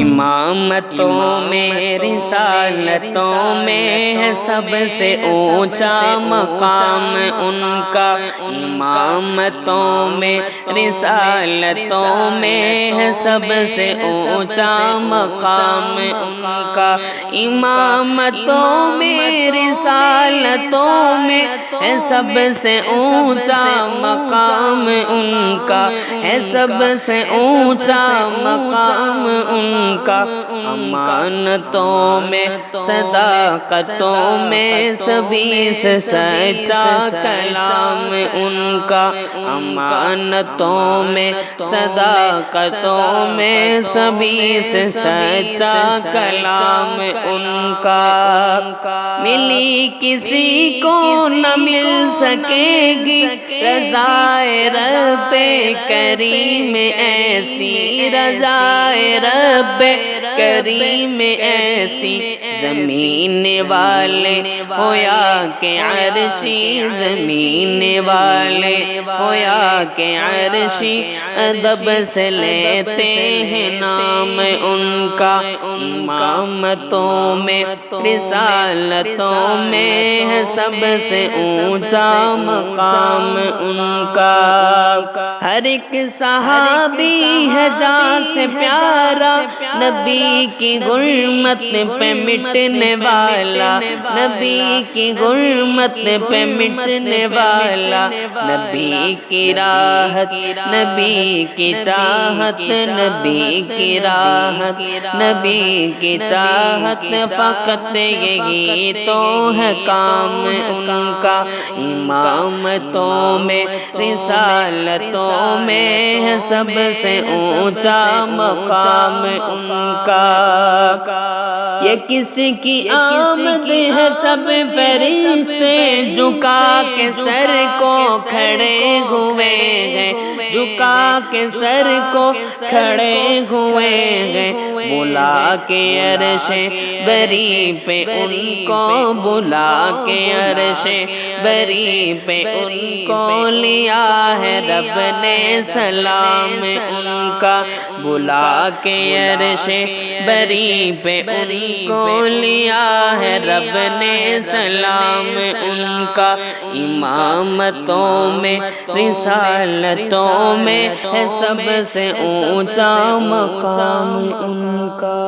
امامتوں میں رسالتوں میں ہے سب سے اونچا مقام ان کا، امامتوں میں رسالتوں میں ہے سب سے اونچا مقام ان کا، امامتوں میں رسالتوں میں ہے سب سے اونچا مقام ان کا، ہے سب سے اونچا مقام ان کا، امانتوں میں صداقتوں میں سبھی سے سچا کلام ان کا، امانتوں میں صداقتوں میں سبھی سے سچا کلام ان کا، ملی کسی کو نہ مل سکے گی رضائے رب کریم ایسی، رضائے رب کریم ایسی، زمین والے ہو یا کہ عرشی، زمین والے ہو یا کہ عرشی، ادب سے لیتے ہیں نام ان کا، امامتوں میں رسالتوں میں ہے سب سے اونچا مقام ان کا، ہر ایک صحابی ہے جان سے پیارا، نبی کی غرمت پہ مٹنے والا، نبی کی غرمت پہ مٹنے والا، نبی کی راحت نبی کی چاہت، نبی کی راحت نبی کی چاہت، فقط یہی تو ہے کام ان کا، امامتوں میں رسالتوں میں ہے سب سے اونچا مقام ان کا، یہ کس کی آمد ہے سب فرشتے جھکا کے سر کو کھڑے ہوئے ہیں، جھکا کے سر کو کھڑے ہوئے ہیں، بلا کے عرش بری پہ ان کو، بلا کے عرش بری پہ ان کو لیا ہے رب نے سلام ان کا، بلا کے عرش بری پہ ان کو لیا ہے رب نے سلام ان کا، امامتوں میں رسالتوں میں ہے سب سے اونچا مقام ان کا۔